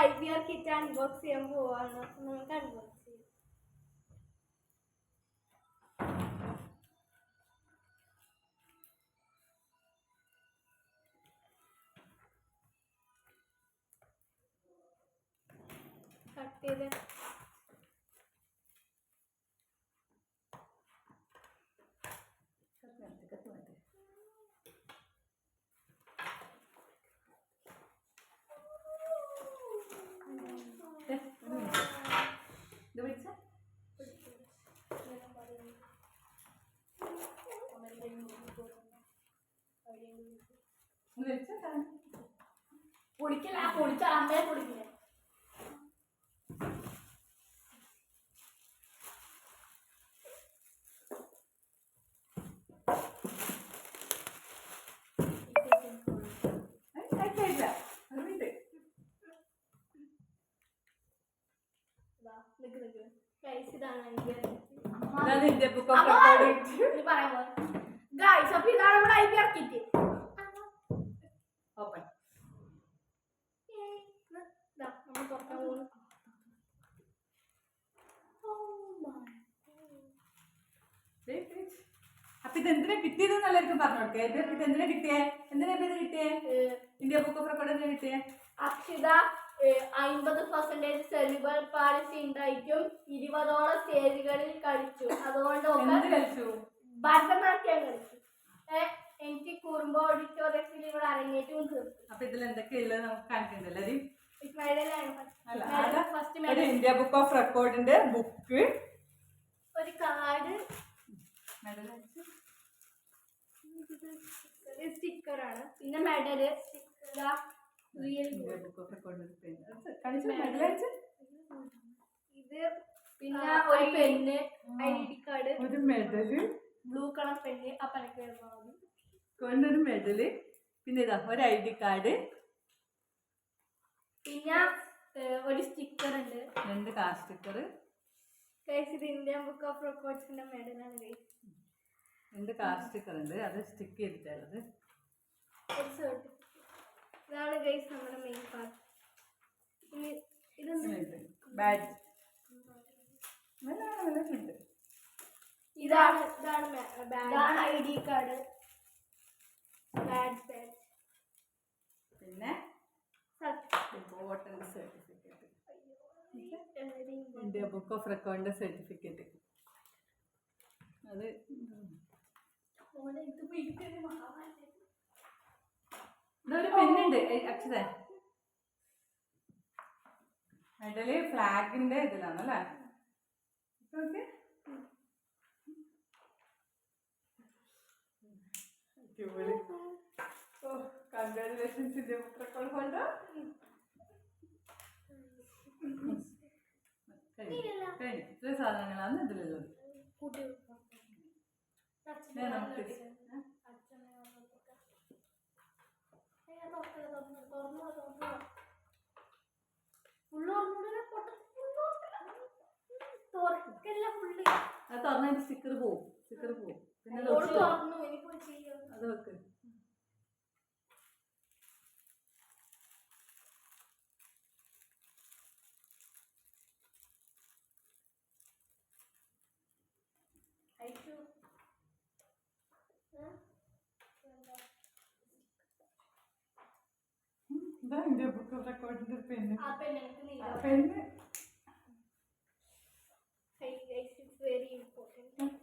IBR kit unbox ചെയ്യാൻ പോവാണ്. നമുക്ക് അൺബോക്സ് ചെയ്യാം. കട്ട് ചെയ്ത് പൊടിക്കില്ല, പൊടിച്ച അമ്മയെ പൊടിക്കില്ല. അപ്പൊ ഇതെന്തിനാ കിട്ടിയതെന്ന് എല്ലാവർക്കും പറഞ്ഞോട്ടെ. ഇതെന്തിനാ കിട്ടിയേ? എന്തിനാ ഇത് കിട്ടിയേ? ഇന്ത്യ ബുക്ക് ഓഫ് റെക്കോർഡ് എന്തിനാ കിട്ടിയേ? അക്ഷിത 50% സെറിബ്രൽ പാൾസി ഉണ്ടായിട്ടും 20ഓളം സ്റ്റേജുകളിൽ കളിച്ചു. അതുകൊണ്ട് കളിച്ചു, ഭരതനാട്യം കളിച്ചു. എനിക്ക് കുറുമ്പോ ഓഡിറ്റോറിയത്തിൽ ഇവിടെ അരങ്ങേറ്റവും തീർത്തു. അപ്പൊ ഇതിൽ എന്തൊക്കെയുള്ളത് നമുക്ക് കാണിക്കണ്ടല്ലോ. ഇന്ത്യ ബുക്ക് ഓഫ് റെക്കോർഡിന്റെ ബുക്ക്, ഒരു കാർഡ്, സ്റ്റിക്കറാണ്, പിന്നെ മെഡല്, ഇത് പിന്നെ ഒരു പെന്ന്, ID കാർഡ്, ഒരു മെഡല്, ബ്ലൂ കളർ പെന്ന്, അപ്പനക്ക് കൊണ്ടൊരു മെഡല്, പിന്നെ ഇതാ ഒരു ID കാർഡ്, പിന്നെ ഒരു സ്റ്റിക്കർ ഉണ്ട്, 2 കാർ സ്റ്റിക്കർ. ഇത് ഇന്ത്യൻ ബുക്ക് ഓഫ് റെക്കോർഡ്സിന്റെ മെഡലാണ്. 2 കാർ സ്റ്റിക്കർ ഉണ്ട്, അത് സ്റ്റിക്ക് ചെയ്തിട്ടുള്ളത്. ഇതാണ് ഗൈസ് നമ്മുടെ മെയിൻ പാർട്ട്. ബാഡ്ജ്, ഇതാണ് ID കാർഡ്, ബാഡ്ജ്, പിന്നെ important certificate, India book of റെക്കോർഡിന്റെ സർട്ടിഫിക്കറ്റ്. അത് ഇതൊരു പെന്നുണ്ട് അക്ഷിത. മെഡല് ഫ്ലാഗിന്റെ ഇതിലാണല്ലേ. Okay, congratulations India book record holder. ഇത്ര സാധനങ്ങളാണ് ഇതിലുള്ളത്. നമുക്ക് അത് തുറന്നതിന്റെ സ്റ്റിക്കർ പോവും. പിന്നെ അത് വെക്ക്. ഇന്ത്യ ബുക്ക് ഓഫ് റെക്കോർഡിന്റെ പെന്ന്.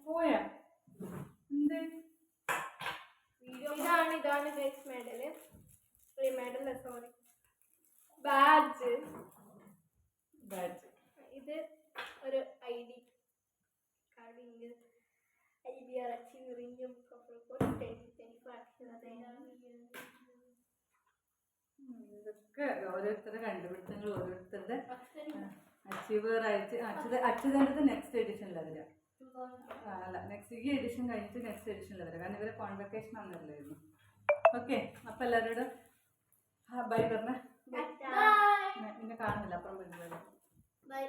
പോയാ ഇതാണ് guys medal, medal sorry badge. ഇത് ഒരു ID card, IBR achiever India book of record 2025. ഇതൊക്കെ ഓരോരുത്തരുടെ കണ്ടുപിടുത്തങ്ങൾ, ഓരോരുത്തരുടെ അച്ചീവർ ആയിട്ട്. അച്യുതേണ്ടത് നെക്സ്റ്റ് എഡിഷനിൽ വരിക. അല്ല, നെക്സ്റ്റ് ഈ എഡിഷൻ കഴിഞ്ഞിട്ട് നെക്സ്റ്റ് എഡിഷനിൽ വരിക. കാരണം ഇവരെ കോൺവെക്കേഷൻ ആണെന്നല്ലായിരുന്നു. ഓക്കെ, അപ്പം എല്ലാവരോടും ബൈ പറഞ്ഞ. പിന്നെ കാണുന്നില്ല, അപ്പുറം ബൈ.